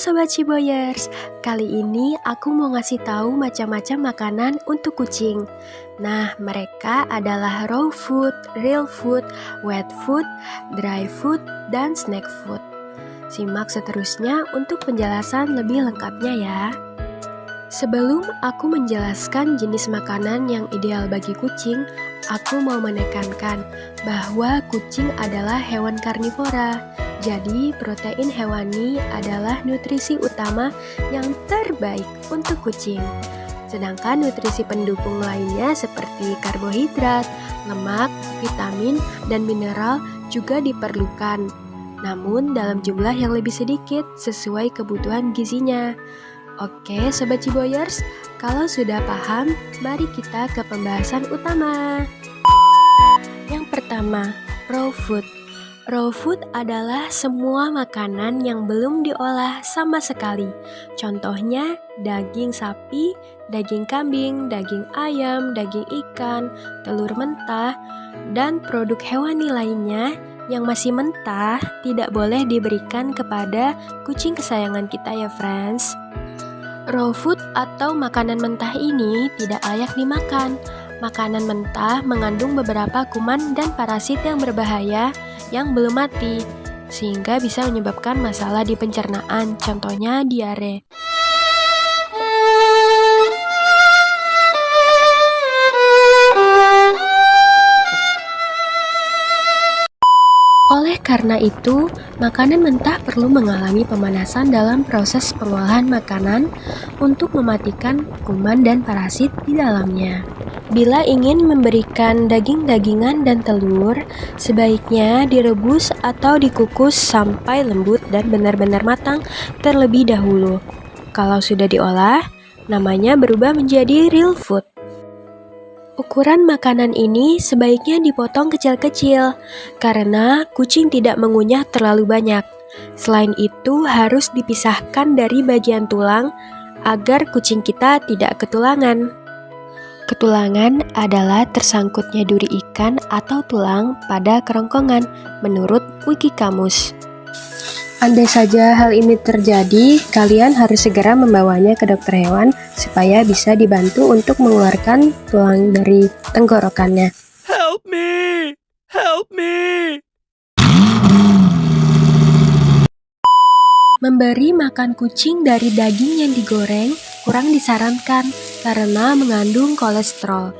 Sobat Ciboyers, kali ini aku mau ngasih tahu macam-macam makanan untuk kucing. Nah, mereka adalah raw food, real food, wet food, dry food, dan snack food. Simak seterusnya untuk penjelasan lebih lengkapnya ya. Sebelum aku menjelaskan jenis makanan yang ideal bagi kucing, aku mau menekankan bahwa kucing adalah hewan karnivora. Jadi, protein hewani adalah nutrisi utama yang terbaik untuk kucing. Sedangkan nutrisi pendukung lainnya seperti karbohidrat, lemak, vitamin, dan mineral juga diperlukan. Namun dalam jumlah yang lebih sedikit sesuai kebutuhan gizinya. Oke, Sobat Ciboyers, kalau sudah paham, mari kita ke pembahasan utama. Yang pertama, raw food. Raw food adalah semua makanan yang belum diolah sama sekali. Contohnya, daging sapi, daging kambing, daging ayam, daging ikan, telur mentah, dan produk hewani lainnya yang masih mentah tidak boleh diberikan kepada kucing kesayangan kita ya, friends. Raw food atau makanan mentah ini tidak layak dimakan. Makanan mentah mengandung beberapa kuman dan parasit yang berbahaya yang belum mati, sehingga bisa menyebabkan masalah di pencernaan, contohnya diare. Oleh karena itu, makanan mentah perlu mengalami pemanasan dalam proses pengolahan makanan untuk mematikan kuman dan parasit di dalamnya. Bila ingin memberikan daging-dagingan dan telur, sebaiknya direbus atau dikukus sampai lembut dan benar-benar matang terlebih dahulu. Kalau sudah diolah, namanya berubah menjadi real food. Ukuran makanan ini sebaiknya dipotong kecil-kecil karena kucing tidak mengunyah terlalu banyak. Selain itu harus dipisahkan dari bagian tulang agar kucing kita tidak ketulangan. Ketulangan adalah tersangkutnya duri ikan atau tulang pada kerongkongan menurut Wikikamus. Andai saja hal ini terjadi, kalian harus segera membawanya ke dokter hewan supaya bisa dibantu untuk mengeluarkan tulang dari tenggorokannya. Help me! Help me! Memberi makan kucing dari daging yang digoreng kurang disarankan karena mengandung kolesterol.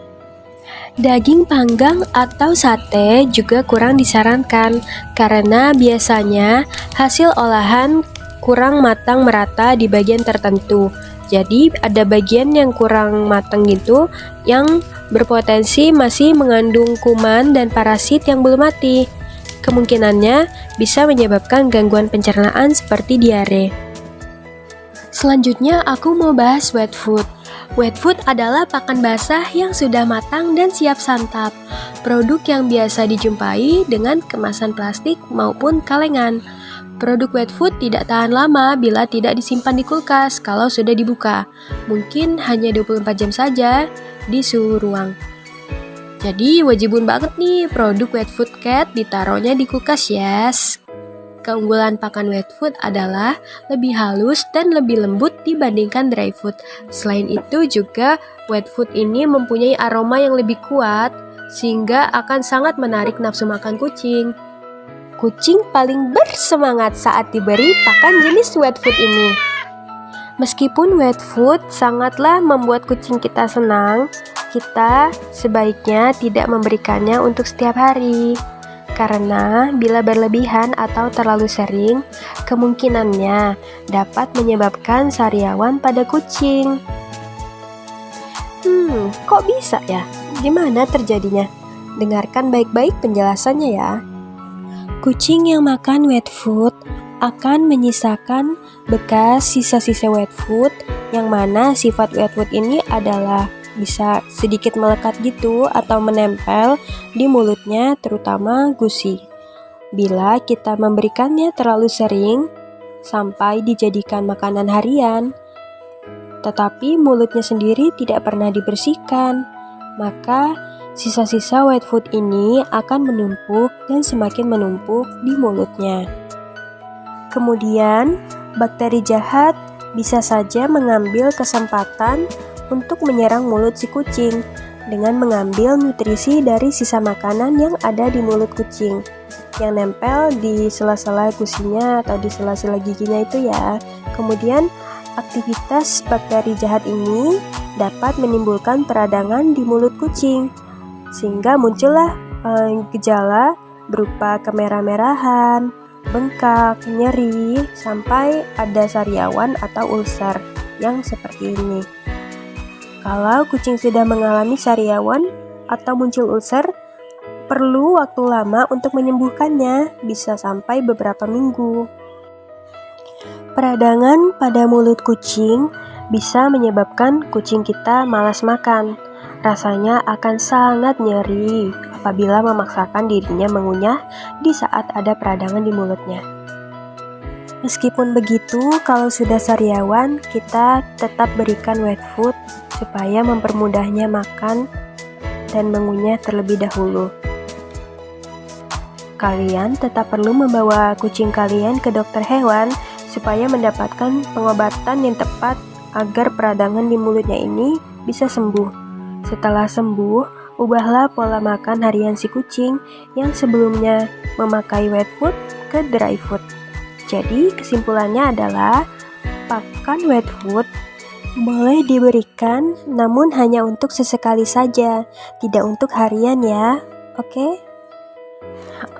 Daging panggang atau sate juga kurang disarankan karena biasanya hasil olahan kurang matang merata di bagian tertentu. Jadi ada bagian yang kurang matang gitu yang berpotensi masih mengandung kuman dan parasit yang belum mati. Kemungkinannya bisa menyebabkan gangguan pencernaan seperti diare. Selanjutnya aku mau bahas wet food. Wet food adalah pakan basah yang sudah matang dan siap santap. Produk yang biasa dijumpai dengan kemasan plastik maupun kalengan. Produk wet food tidak tahan lama bila tidak disimpan di kulkas kalau sudah dibuka. Mungkin hanya 24 jam saja di suhu ruang. Jadi wajibun banget nih produk wet food cat ditaruhnya di kulkas, yes. Keunggulan pakan wet food adalah lebih halus dan lebih lembut dibandingkan dry food. Selain itu juga wet food ini mempunyai aroma yang lebih kuat sehingga akan sangat menarik nafsu makan kucing. Kucing paling bersemangat saat diberi pakan jenis wet food ini. Meskipun wet food sangatlah membuat kucing kita senang, kita sebaiknya tidak memberikannya untuk setiap hari. Karena bila berlebihan atau terlalu sering, kemungkinannya dapat menyebabkan sariawan pada kucing. Kok bisa ya? Gimana terjadinya? Dengarkan baik-baik penjelasannya ya. Kucing yang makan wet food akan menyisakan bekas sisa-sisa wet food, yang mana sifat wet food ini adalah bisa sedikit melekat gitu atau menempel di mulutnya, terutama gusi. Bila kita memberikannya terlalu sering sampai dijadikan makanan harian, tetapi mulutnya sendiri tidak pernah dibersihkan, maka sisa-sisa wet food ini akan menumpuk dan semakin menumpuk di mulutnya. Kemudian bakteri jahat bisa saja mengambil kesempatan untuk menyerang mulut si kucing dengan mengambil nutrisi dari sisa makanan yang ada di mulut kucing yang nempel di sela-sela gusinya atau di sela-sela giginya itu ya. Kemudian aktivitas bakteri jahat ini dapat menimbulkan peradangan di mulut kucing sehingga muncullah gejala berupa kemerah-merahan, bengkak, nyeri, sampai ada sariawan atau ulcer yang seperti ini. Kalau kucing sudah mengalami sariawan atau muncul ulcer, perlu waktu lama untuk menyembuhkannya, bisa sampai beberapa minggu. Peradangan pada mulut kucing bisa menyebabkan kucing kita malas makan. Rasanya akan sangat nyeri apabila memaksakan dirinya mengunyah di saat ada peradangan di mulutnya. Meskipun begitu, kalau sudah sariawan, kita tetap berikan wet food supaya mempermudahnya makan dan mengunyah terlebih dahulu. Kalian tetap perlu membawa kucing kalian ke dokter hewan supaya mendapatkan pengobatan yang tepat agar peradangan di mulutnya ini bisa sembuh. Setelah sembuh, ubahlah pola makan harian si kucing yang sebelumnya memakai wet food ke dry food. Jadi kesimpulannya adalah pakan wet food boleh diberikan namun hanya untuk sesekali saja, tidak untuk harian ya.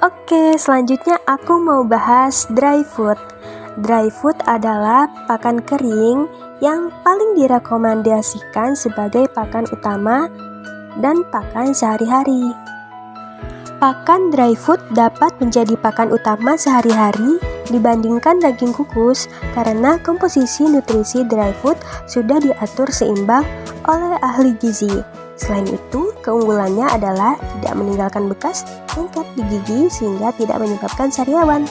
Oke, selanjutnya aku mau bahas dry food. Dry food adalah pakan kering yang paling direkomendasikan sebagai pakan utama dan pakan sehari-hari. Pakan dry food dapat menjadi pakan utama sehari-hari dibandingkan daging kukus karena komposisi nutrisi dry food sudah diatur seimbang oleh ahli gizi. Selain itu, keunggulannya adalah tidak meninggalkan bekas lengket di gigi sehingga tidak menyebabkan sariawan.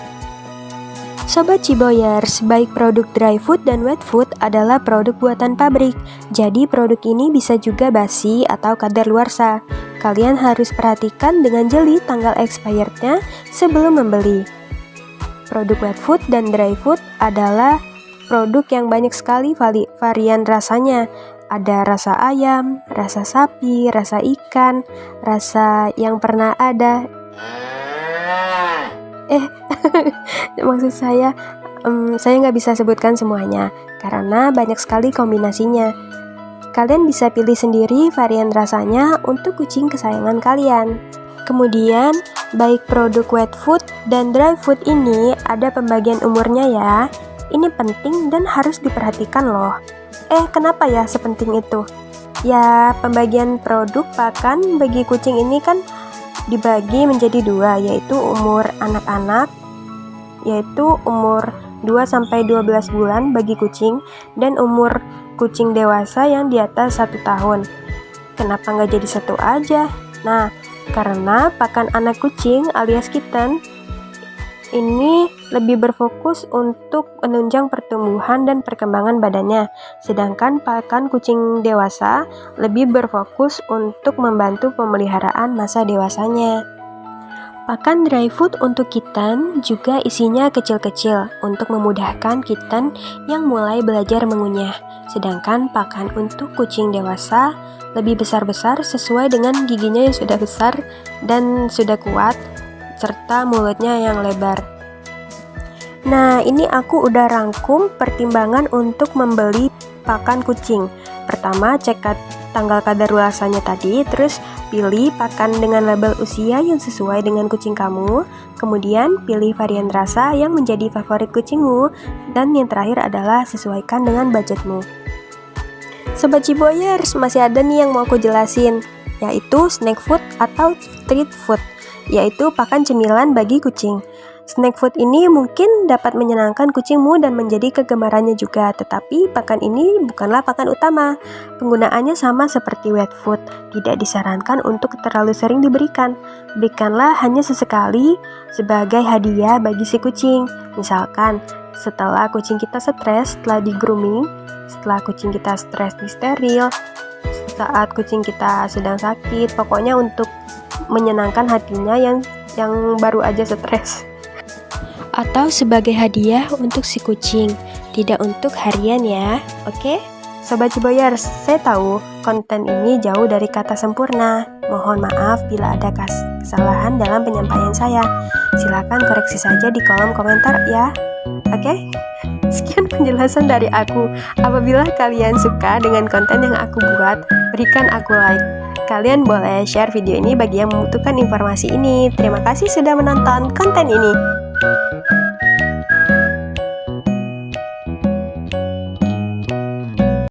Sobat Ciboyers, baik produk dry food dan wet food adalah produk buatan pabrik. Jadi produk ini bisa juga basi atau kadaluarsa. Kalian harus perhatikan dengan jeli tanggal expirednya sebelum membeli. Produk wet food dan dry food adalah produk yang banyak sekali varian rasanya. Ada rasa ayam, rasa sapi, rasa ikan, rasa yang pernah ada. Maksud saya nggak bisa sebutkan semuanya karena banyak sekali kombinasinya. Kalian bisa pilih sendiri varian rasanya untuk kucing kesayangan kalian. Kemudian, baik produk wet food dan dry food ini ada pembagian umurnya ya. Ini penting dan harus diperhatikan loh. Kenapa ya sepenting itu? Ya, pembagian produk pakan bagi kucing ini kan dibagi menjadi dua, yaitu umur anak-anak, yaitu umur 2-12 bulan bagi kucing, dan umur kucing dewasa yang di atas 1 tahun. Kenapa nggak jadi satu aja? Nah, karena pakan anak kucing alias kitten ini lebih berfokus untuk menunjang pertumbuhan dan perkembangan badannya, sedangkan pakan kucing dewasa lebih berfokus untuk membantu pemeliharaan masa dewasanya. Pakan dry food untuk kitten juga isinya kecil-kecil untuk memudahkan kitten yang mulai belajar mengunyah, sedangkan pakan untuk kucing dewasa lebih besar-besar sesuai dengan giginya yang sudah besar dan sudah kuat, serta mulutnya yang lebar. Nah, ini aku udah rangkum pertimbangan untuk membeli pakan kucing. Pertama, cek tanggal kadaluarsanya tadi, terus pilih pakan dengan label usia yang sesuai dengan kucing kamu, kemudian pilih varian rasa yang menjadi favorit kucingmu, dan yang terakhir adalah sesuaikan dengan budgetmu. Sobat Ciboyers, masih ada nih yang mau aku jelasin, yaitu snack food atau treat food, yaitu pakan cemilan bagi kucing. Snack food ini mungkin dapat menyenangkan kucingmu dan menjadi kegemarannya juga, tetapi pakan ini bukanlah pakan utama. Penggunaannya sama seperti wet food, tidak disarankan untuk terlalu sering diberikan. Berikanlah hanya sesekali sebagai hadiah bagi si kucing. Misalkan, setelah kucing kita stres setelah di grooming, setelah kucing kita stres di steril, saat kucing kita sedang sakit, pokoknya untuk menyenangkan hatinya yang baru aja stres. atau sebagai hadiah untuk si kucing, tidak untuk harian ya, oke? Sobat Ciboyers, saya tahu konten ini jauh dari kata sempurna. Mohon maaf bila ada kesalahan dalam penyampaian saya. Silakan koreksi saja di kolom komentar ya, oke? Sekian penjelasan dari aku. Apabila kalian suka dengan konten yang aku buat, berikan aku like. Kalian boleh share video ini bagi yang membutuhkan informasi ini. Terima kasih sudah menonton konten ini.